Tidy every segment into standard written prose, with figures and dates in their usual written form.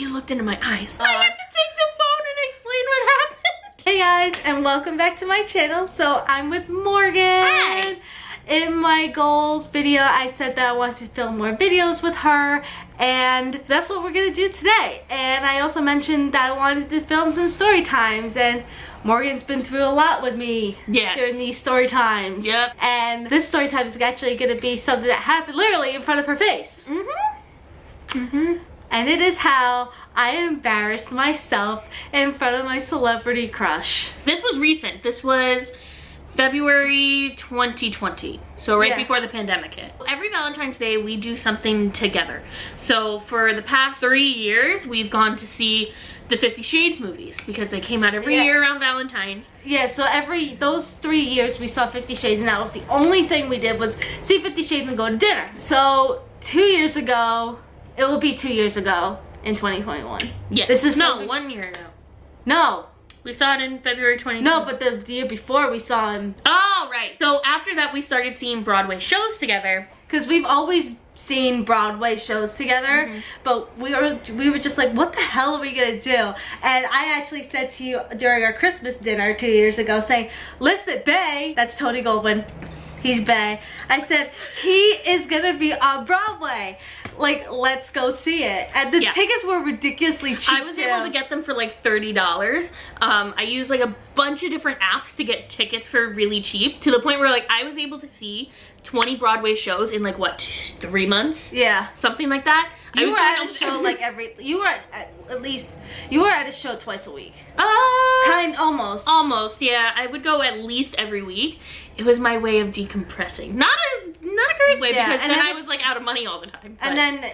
You looked into my eyes. I had to take the phone and explain what happened. Hey guys, and welcome back to my channel. So I'm with Morgan. Hi. In my goals video, I said that I wanted to film more videos with her, and that's what we're gonna do today. And I also mentioned that I wanted to film some story times, and Morgan's been through a lot with me during these story times. Yep. And this story time is actually gonna be something that happened literally in front of her face. And it is how I embarrassed myself in front of my celebrity crush. This was recent. This was February 2020. So right before the pandemic hit. Every Valentine's Day we do something together. So for the past 3 years we've gone to see the 50 Shades movies because they came out every year around Valentine's. Yeah, so those 3 years we saw 50 Shades, and that was the only thing we did was see 50 Shades and go to dinner. So 2 years ago, it will be 2 years ago in 2021. Yes. This is 1 year ago. No. We saw it in February 2020. No, but the year before we saw him. Oh, right. So after that we started seeing Broadway shows together. Because we've always seen Broadway shows together, but we were just like, what the hell are we gonna do? And I actually said to you during our Christmas dinner 2 years ago, saying, listen, Bae, that's Tony Goldwyn, he's Bae. I said, he is gonna be on Broadway. Like, let's go see it. And the tickets were ridiculously cheap. I was able to get them for like $30. I used like a bunch of different apps to get tickets for really cheap, to the point where like I was able to see 20 Broadway shows in like what, 3 months? Yeah. Something like that. You were at a show like you were at a show twice a week. Almost. Almost, yeah. I would go at least every week. It was my way of decompressing. Not a great way, because then I was like out of money all the time. And then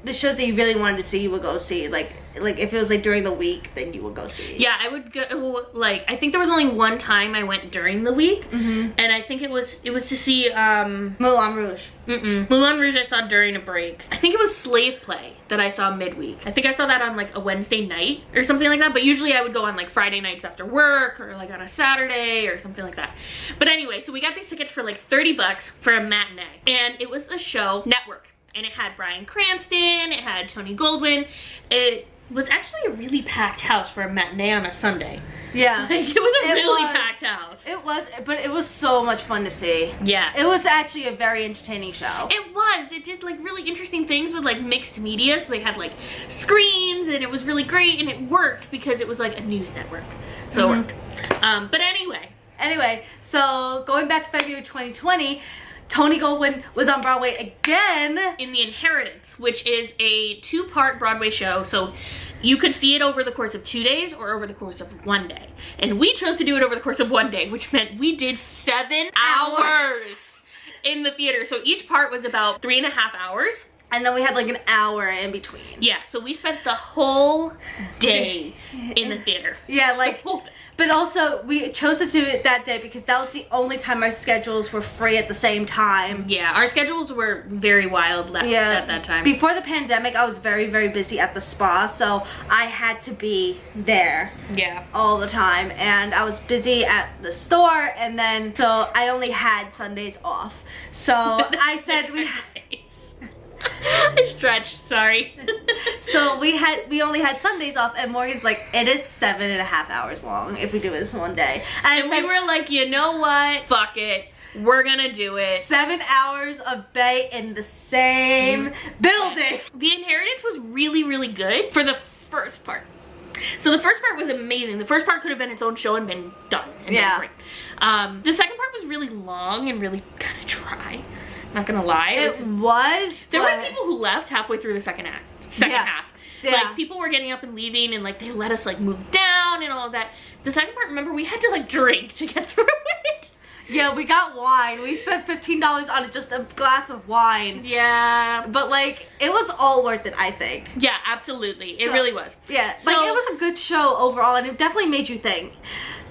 the shows that you really wanted to see, you would go see. Like if it was like during the week, then you would go see. Yeah, I would go, like, I think there was only one time I went during the week, and I think it was to see Moulin Rouge. Moulin Rouge I saw during a break. I think it was Slave Play that I saw midweek. I think I saw that on like a Wednesday night or something like that, but usually I would go on like Friday nights after work or like on a Saturday or something like that. But anyway, so we got these tickets for like 30 bucks for a matinee, and it was a show network, and it had Bryan Cranston, it had Tony Goldwyn. It was actually a really packed house for a matinee on a Sunday. Yeah. Like, it was a really packed house. It was, but it was so much fun to see. Yeah. It was actually a very entertaining show. It was. It did like really interesting things with like mixed media. So they had like screens, and it was really great, and it worked because it was like a news network. So it worked. But anyway, so going back to February 2020, Tony Goldwyn was on Broadway again in The Inheritance, which is a 2-part Broadway show. So you could see it over the course of 2 days or over the course of 1 day. And we chose to do it over the course of 1 day, which meant we did 7 hours in the theater. So each part was about 3.5 hours. And then we had like an hour in between. Yeah, so we spent the whole day in the theater. Yeah, like, but also we chose to do it that day because that was the only time our schedules were free at the same time. Yeah, our schedules were very wild at that time. Before the pandemic, I was very, very busy at the spa, so I had to be there all the time. And I was busy at the store, and then, so I only had Sundays off. So I said I stretched, sorry. So we only had Sundays off, and Morgan's like, it is 7.5 hours long if we do this one day. And we were like, you know what? Fuck it. We're gonna do it. 7 hours of Bae in the same building. The Inheritance was really, really good for the first part. So the first part was amazing. The first part could have been its own show and been done. And been great. The second part was really long and really kind of dry. Not gonna lie. There were people who left halfway through the second half. Like, people were getting up and leaving, and like they let us like move down and all of that. The second part, remember, we had to like drink to get through it. Yeah, we got wine. We spent $15 on just a glass of wine. Yeah. But like, it was all worth it, I think. Yeah, absolutely. It really was. Yeah, like it was a good show overall, and it definitely made you think.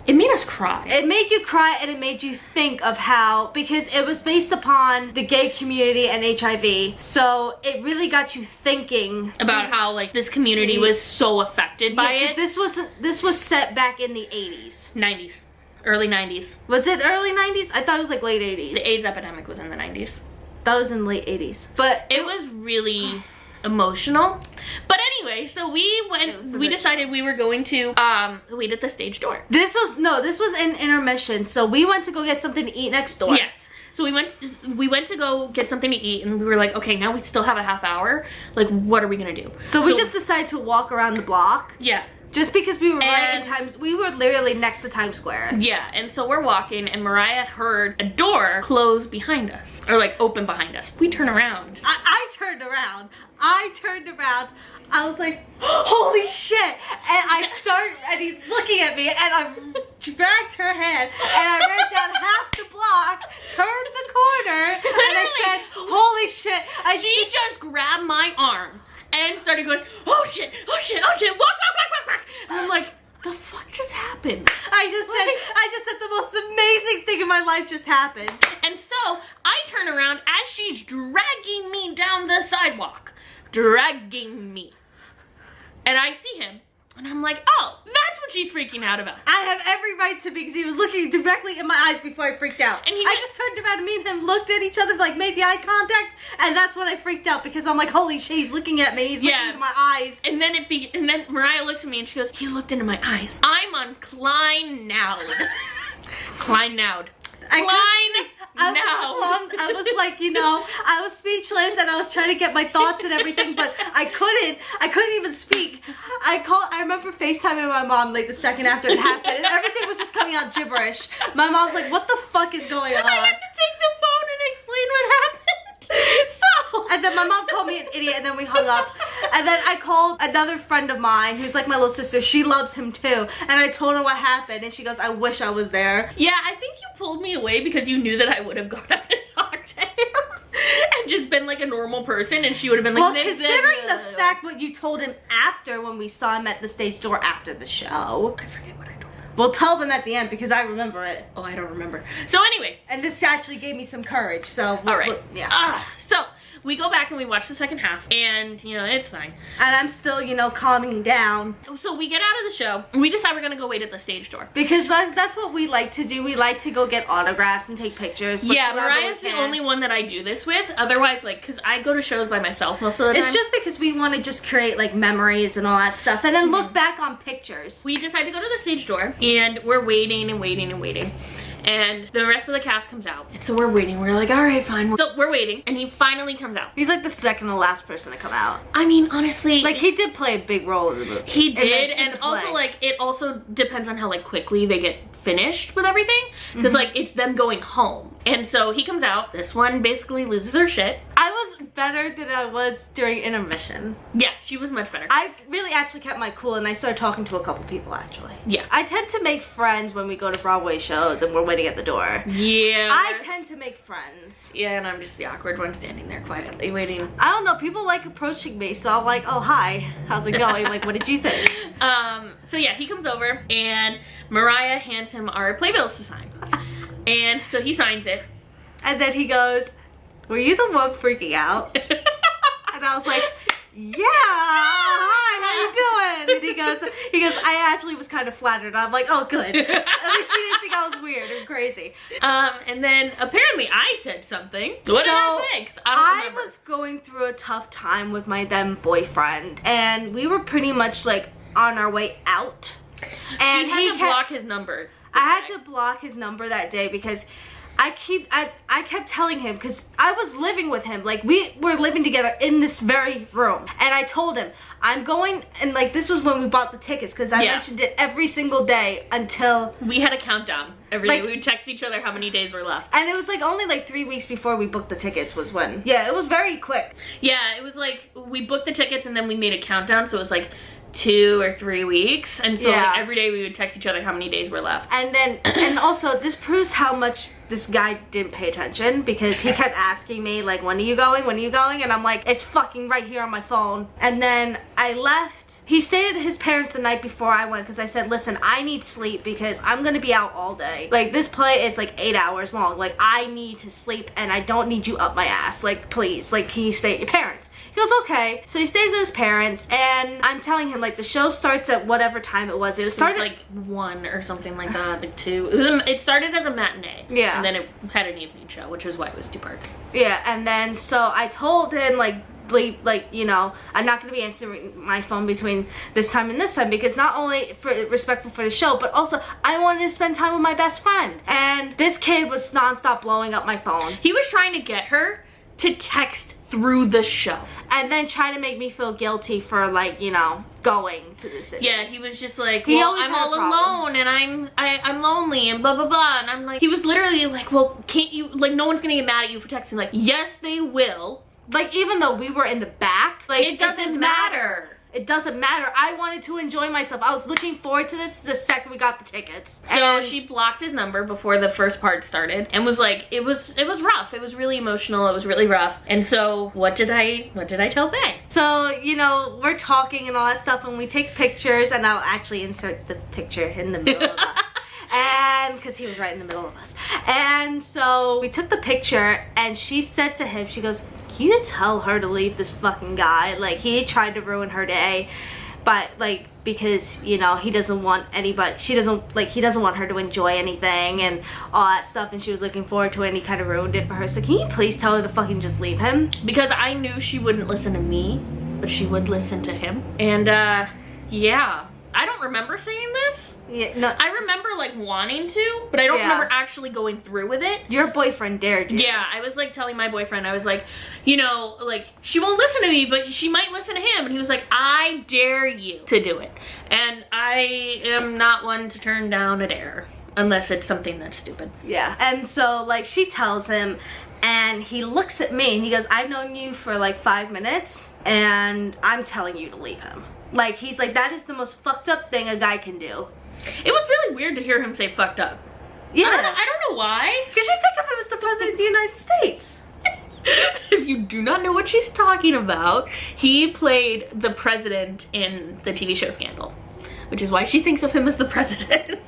It made us cry. It made you cry, and it made you think of how, because it was based upon the gay community and HIV, so it really got you thinking about how like this community was so affected by it. This was set back in the 80s. 90s. Early 90s. Was it early 90s? I thought it was like late 80s. The AIDS epidemic was in the 90s. That was in the late 80s. But it was really emotional. But anyway, so we decided we were going to wait at the stage door. This was in intermission, so we went to go get something to eat next door. Yes. So we went to go get something to eat, and we were like, okay, now we still have a half hour. Like, what are we gonna do? So we just decided to walk around the block. Yeah. Just because we were right in we were literally next to Times Square. Yeah, and so we're walking, and Mariah heard a door close behind us, or like open behind us. We turn around. I turned around. I was like, holy shit! And he's looking at me, and I dragged her hand, and I ran down half the block, turned the corner, and I said, holy shit! She just grabbed my arm and started going, oh shit, oh shit, oh shit, walk. And I'm like, the fuck just happened? I just said the most amazing thing in my life just happened. And so I turn around as she's dragging me down the sidewalk. Dragging me. And I see him. And I'm like, oh, that's what she's freaking out about. I have every right to be, because he was looking directly in my eyes before I freaked out. And I just turned around and me and him looked at each other, like made the eye contact, and that's when I freaked out, because I'm like, holy shit, he's looking at me, he's looking into my eyes. And then Mariah looks at me and she goes, he looked into my eyes. I'm on Klein Nowd. Klein Nowd. I was like, you know, I was speechless, and I was trying to get my thoughts and everything, but I couldn't even speak. I remember FaceTiming my mom like the second after it happened, and everything was just coming out gibberish. My mom's like, what the fuck is going on? I had to take the phone and explain what happened. And then my mom called me an idiot, and then we hung up. And then I called another friend of mine who's like my little sister. She loves him too. And I told her what happened, and she goes, I wish I was there. Yeah, I think you pulled me away because you knew that I would have gone up and talked to him and just been like a normal person, and she would have been like, well, considering the fact what you told him after when we saw him at the stage door after the show. I forget what I told him. We'll tell them at the end because I remember it. Oh, I don't remember. So anyway. And this actually gave me some courage, so. Alright. Yeah. So, we go back and we watch the second half, and, you know, it's fine. And I'm still, you know, calming down. So we get out of the show, and we decide we're gonna go wait at the stage door. Because that's what we like to do. We like to go get autographs and take pictures. Yeah, Mariah's the only one that I do this with. Otherwise, like, because I go to shows by myself most of the time. It's just because we want to just create, like, memories and all that stuff, and then look back on pictures. We decide to go to the stage door, and we're waiting and waiting and waiting. And the rest of the cast comes out. And so we're waiting. We're like, all right, fine. So we're waiting, and he finally comes out. He's like the second to last person to come out. I mean, honestly, like, he did play a big role in the movie. He did, and also, like, it also depends on how, like, quickly they get finished with everything, because like it's them going home. And so he comes out. This one basically loses her shit. I was better than I was during intermission. Yeah, she was much better. I really actually kept my cool, and I started talking to a couple people actually. Yeah, I tend to make friends when we go to Broadway shows and we're waiting at the door. Yeah, I tend to make friends. Yeah, and I'm just the awkward one standing there quietly waiting. I don't know, people like approaching me, so I'm like, oh hi, how's it going? Like, what did you think? So yeah, he comes over and Mariah hands him our playbills to sign. And so he signs it. And then he goes, were you the one freaking out? And I was like, yeah, hi, how you doing? And he goes, I actually was kind of flattered. I'm like, oh good. At least she didn't think I was weird or crazy. And then apparently I said something. What did I say? 'Cause I was going through a tough time with my then boyfriend, and we were pretty much like on our way out. And he had to block his number. I had to block his number that day because I kept telling him, because I was living with him, like we were living together in this very room, and I told him I'm going, and like this was when we bought the tickets, because I mentioned it every single day until we had a countdown every day. We would text each other how many days were left, and it was like only like 3 weeks before we booked the tickets was when, yeah, it was very quick. Yeah, it was like we booked the tickets and then we made a countdown, so it was like 2 or 3 weeks, and so like every day we would text each other how many days were left. And then and also this proves how much this guy didn't pay attention, because he kept asking me like, when are you going, and I'm like, it's fucking right here on my phone. And then I left. He stayed at his parents the night before I went, because I said, listen, I need sleep because I'm gonna be out all day. Like, this play is like 8 hours long. Like, I need to sleep and I don't need you up my ass. Like, please, like, can you stay at your parents? He goes, okay. So he stays at his parents, and I'm telling him, like, the show starts at whatever time it was. It started like 1 or something like that, like 2. It started as a matinee. Yeah. And then it had an evening show, which is why it was 2 parts. Yeah, and then so I told him, like, like, you know, I'm not going to be answering my phone between this time and this time, because not only for respectful for the show, but also I wanted to spend time with my best friend. And this kid was nonstop blowing up my phone. He was trying to get her to text through the show. And then trying to make me feel guilty for, like, you know, going to the city. Yeah, he was just like, well, I'm all alone and I'm lonely and blah, blah, blah. And I'm like, he was literally like, well, can't you, like, no one's gonna get mad at you for texting. Like, yes, they will. Like, even though we were in the back, like, it doesn't matter. It doesn't matter. I wanted to enjoy myself. I was looking forward to this the second we got the tickets. So and she blocked his number before the first part started and was like, it was rough. It was really emotional. It was really rough. And so what did I tell Bay? So, you know, we're talking and all that stuff, and we take pictures, and I'll actually insert the picture in the middle of us. And because he was right in the middle of us. And so we took the picture, and she said to him, she goes, you tell her to leave this fucking guy. Like, he tried to ruin her day, but like, because, you know, he doesn't want anybody, he doesn't want her to enjoy anything and all that stuff, and she was looking forward to it, and he kind of ruined it for her. So can you please tell her to fucking just leave him? Because I knew she wouldn't listen to me, but she would listen to him. And yeah, I don't remember saying this. Yeah, no, I remember like wanting to, but I don't remember actually going through with it. Your boyfriend dared you. Yeah, I was like telling my boyfriend, I was like, you know, like, she won't listen to me, but she might listen to him. And he was like, I dare you to do it. And I am not one to turn down a dare unless it's something that's stupid. Yeah, and so like she tells him, and he looks at me and he goes, I've known you for like 5 minutes and I'm telling you to leave him. Like, he's like, that is the most fucked up thing a guy can do. It was really weird to hear him say fucked up. Yeah. I don't know why. Because you think of him as the president of the United States. If you do not know what she's talking about, he played the president in the TV show Scandal, which is why she thinks of him as the president.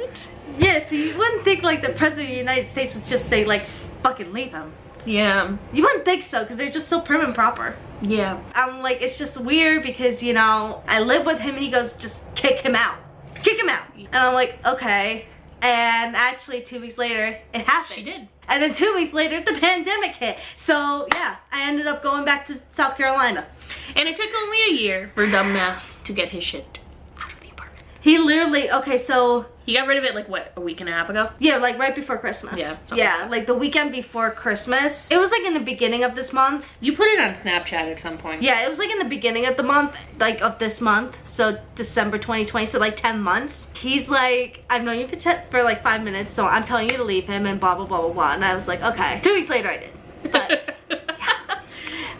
Yeah, so you wouldn't think like the president of the United States would just say like, fucking leave him. Yeah. You wouldn't think so, because they're just so prim and proper. Yeah. I'm like, it's just weird because, you know, I live with him and he goes, just kick him out. Kick him out. And I'm like, okay. And actually 2 weeks later, it happened. She did. And then 2 weeks later, the pandemic hit. So yeah, I ended up going back to South Carolina. And it took only a year for dumbass to get his shit out of the apartment. He literally, okay, so he got rid of it like what, a week and a half ago? Yeah, like right before Christmas. Yeah. Yeah, like the weekend before Christmas. It was like in the beginning of this month. You put it on Snapchat at some point. Yeah, it was like in the beginning of the month, like of this month. So December 2020, so like 10 months. He's like, I've known you for like 5 minutes, so I'm telling you to leave him and blah, blah, blah, blah, blah. And I was like, okay. 2 weeks later I did. But yeah.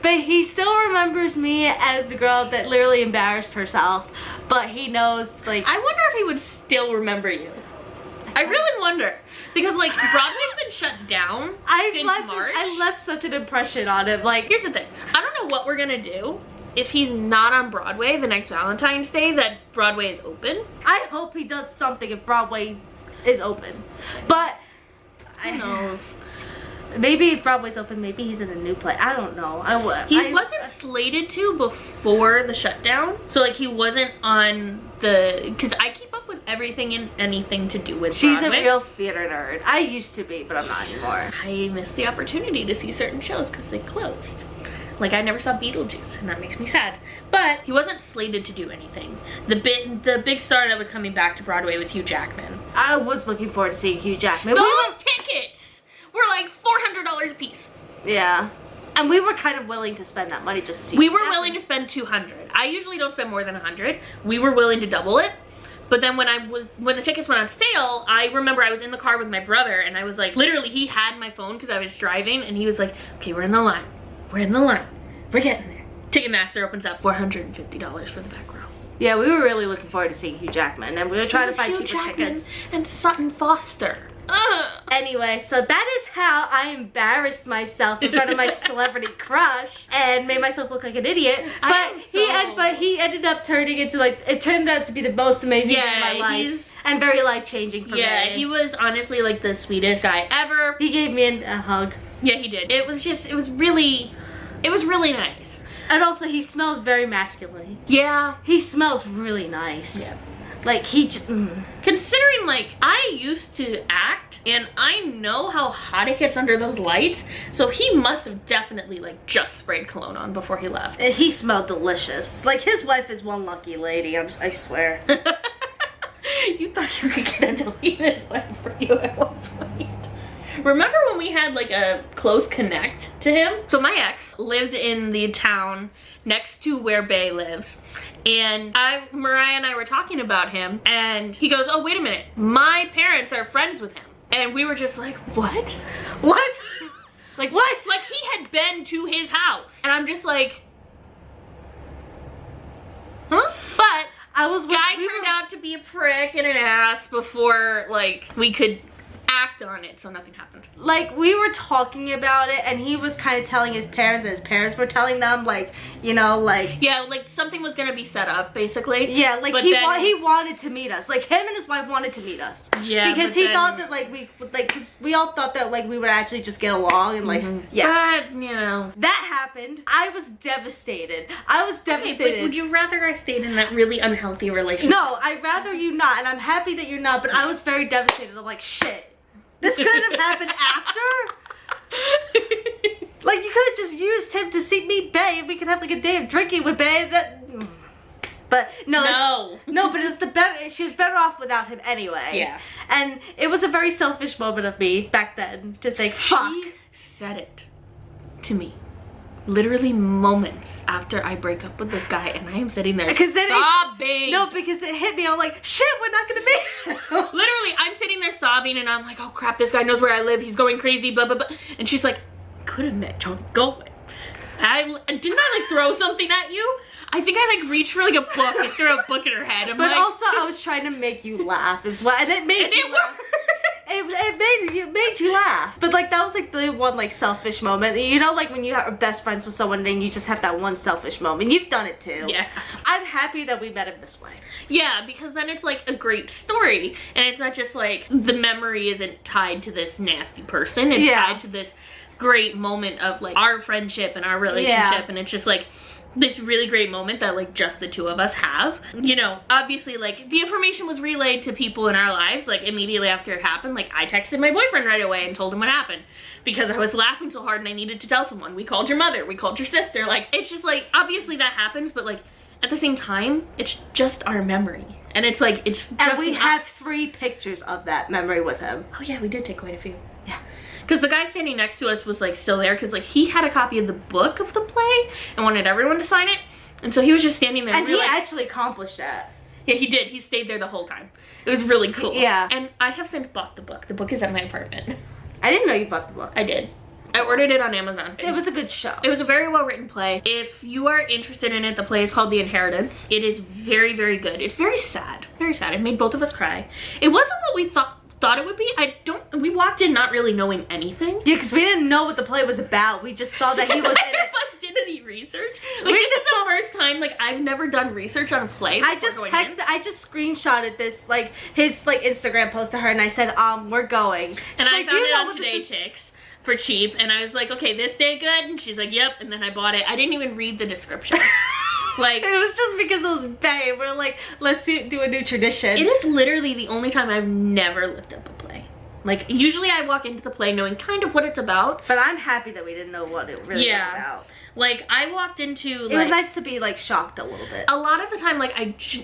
But he still remembers me as the girl that literally embarrassed herself. But he knows, like, I wonder if he would still remember you. I really wonder. Because, like, Broadway's been shut down since March. I left such an impression on him. Like, here's the thing. I don't know what we're gonna do if he's not on Broadway the next Valentine's Day that Broadway is open. I hope he does something if Broadway is open. But who knows? Maybe if Broadway's open, maybe he's in a new play. I don't know. He wasn't slated to before the shutdown. So like he wasn't on the, because I keep up with everything and anything to do with She's Broadway. a real theater nerd. I used to be, but I'm not anymore. I missed the opportunity to see certain shows because they closed. Like I never saw Beetlejuice, and that makes me sad. But he wasn't slated to do anything. The big star that was coming back to Broadway was Hugh Jackman. I was looking forward to seeing Hugh Jackman. Those tickets were like $400 a piece. Yeah. And we were kind of willing to spend that money just to see We were willing to spend $200. I usually don't spend more than $100. We were willing to double it. But then when the tickets went on sale, I remember I was in the car with my brother and I was like, literally he had my phone because I was driving and he was like, okay, we're in the line. We're in the line. We're getting there. Ticketmaster opens up $450 for the back row. Yeah, we were really looking forward to seeing Hugh Jackman, and we were trying to find cheaper tickets. And Sutton Foster. Anyway, so that is how I embarrassed myself in front of my celebrity crush and made myself look like an idiot. But he ended up turning into like, it turned out to be the most amazing day of my life and very life-changing for me. Yeah, he was honestly like the sweetest guy ever. He gave me a hug. Yeah, he did. It was really nice. And also, he smells very masculine. Yeah. He smells really nice. Yeah. Like, he just... Considering I'm like, I used to act and I know how hot it gets under those lights. So he must have definitely like just sprayed cologne on before he left. And he smelled delicious. Like his wife is one lucky lady, I swear. You thought you were gonna leave his wife for you at one point. Remember when we had like a close connect to him? So my ex lived in the town next to where Bay lives. And Mariah and I were talking about him and he goes, oh, wait a minute. My parents are friends with him. And we were just like, what? What? Like what? Like he had been to his house. And I'm just like, huh? But guy turned out to be a prick and an ass before like we could act on it, so nothing happened. Like we were talking about it and he was kind of telling his parents and his parents were telling them like, you know, like, yeah, like something was gonna be set up basically. Yeah, like he wanted to meet us. Like him and his wife wanted to meet us. Yeah, because he thought that like we all thought that like we would actually just get along and like yeah. But you know, that happened. I was devastated. Okay, but would you rather I stayed in that really unhealthy relationship? No, I'd rather you not, and I'm happy that you're not, but I was very devastated. I'm like, shit. This could have happened after? Like, you could have just used him to see me, Bay, and we could have like a day of drinking with Bay. But no, but it was she was better off without him anyway. Yeah. And it was a very selfish moment of me back then to think, fuck. She said it to me literally moments after I break up with this guy, and I am sitting there sobbing. Because it hit me. I'm like, shit, we're not gonna be. Literally, I'm sitting there sobbing, and I'm like, oh crap, this guy knows where I live. He's going crazy, blah blah blah. And she's like, could have met John going. Didn't I like throw something at you? I think I like reached for like a book and threw a book at her head. But also, I was trying to make you laugh as well, and it made you laugh. It made you laugh. But like that was like the one like selfish moment. You know, like when you are best friends with someone and you just have that one selfish moment. You've done it too. Yeah. I'm happy that we met him this way. Yeah, because then it's like a great story. And it's not just like the memory isn't tied to this nasty person. It's tied to this great moment of like our friendship and our relationship. And it's just like this really great moment that like just the two of us have. You know, obviously like the information was relayed to people in our lives like immediately after it happened. Like I texted my boyfriend right away and told him what happened because I was laughing so hard and I needed to tell someone. We called your mother, we called your sister. Like it's just like obviously that happens, but like at the same time it's just our memory. And it's like it's just and we have 3 pictures of that memory with him. Oh yeah, we did take quite a few. Yeah. Because the guy standing next to us was like still there because like he had a copy of the book of the play and wanted everyone to sign it. And so he was just standing there. And he actually accomplished that. Yeah, he did. He stayed there the whole time. It was really cool. Yeah. And I have since bought the book. The book is at my apartment. I didn't know you bought the book. I did. I ordered it on Amazon. It was a good show. It was a very well written play. If you are interested in it, the play is called The Inheritance. It is very, very good. It's very sad. Very sad. It made both of us cry. It wasn't what we thought it would be. We walked in not really knowing anything. Yeah, because we didn't know what the play was about. We just saw that he was in it. None of us did any research. Like, this is the first time, like, I've never done research on a play. I just screenshotted this, like, his, like, Instagram post to her, and I said, we're going. And I found it on Today Chicks for cheap, and I was like, okay, this day good? And she's like, yep, and then I bought it. I didn't even read the description. Like, it was just because it was Bay. We're like, let's do a new tradition. It is literally the only time I've never looked up a play. Like, usually I walk into the play knowing kind of what it's about. But I'm happy that we didn't know what it really was about. Like, I walked into, like, it was nice to be, like, shocked a little bit. A lot of the time, like,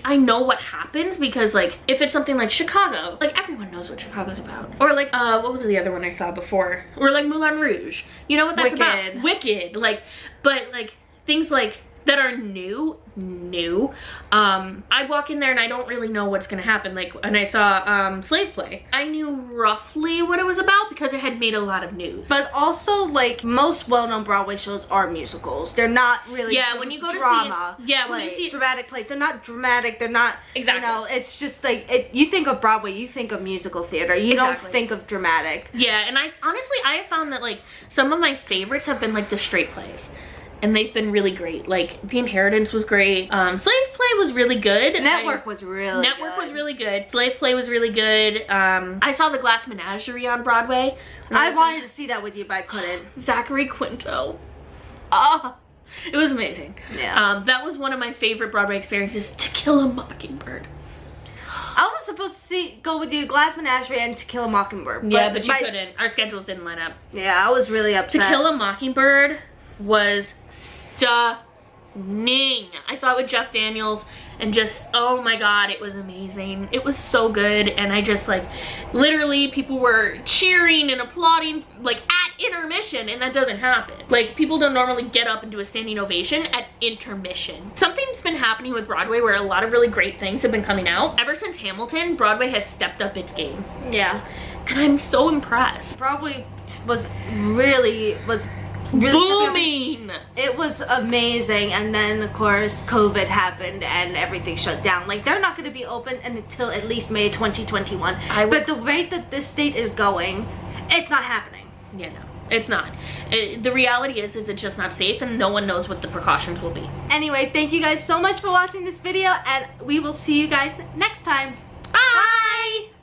I know what happens because, like, if it's something like Chicago, like, everyone knows what Chicago's about. Or, like, what was the other one I saw before? Or, like, Moulin Rouge. You know what that's about? Wicked. Like, but, like, things like that are new. I walk in there and I don't really know what's gonna happen. Like, and I saw Slave Play. I knew roughly what it was about because it had made a lot of news. But also, like, most well-known Broadway shows are musicals. They're not really when you go drama. To see it, when you see dramatic plays. They're not dramatic. They're not exactly. You know, it's just like you think of Broadway, you think of musical theater. You don't think of dramatic. Yeah, and I honestly have found that like some of my favorites have been like the straight plays. And they've been really great. Like, The Inheritance was great. Slave Play was really good. Network was really good. Slave Play was really good. I saw The Glass Menagerie on Broadway. I wanted to see that with you, but I couldn't. Zachary Quinto. It was amazing. Yeah. That was one of my favorite Broadway experiences, To Kill a Mockingbird. I was supposed to go with you Glass Menagerie and To Kill a Mockingbird. Yeah, but you couldn't. Our schedules didn't line up. Yeah, I was really upset. To Kill a Mockingbird was stunning. I saw it with Jeff Daniels and just, oh my god, it was amazing. It was so good, and I just like, literally people were cheering and applauding like at intermission, and that doesn't happen. Like, people don't normally get up and do a standing ovation at intermission. Something's been happening with Broadway where a lot of really great things have been coming out. Ever since Hamilton, Broadway has stepped up its game. Yeah. And I'm so impressed. Broadway was really booming. It was amazing, and then of course COVID happened and everything shut down. Like, they're not going to be open until at least May 2021. But the rate that this state is going, it's not happening. Yeah, no, it's not. The reality is it's just not safe, and no one knows what the precautions will be. Anyway, thank you guys so much for watching this video, and we will see you guys next time.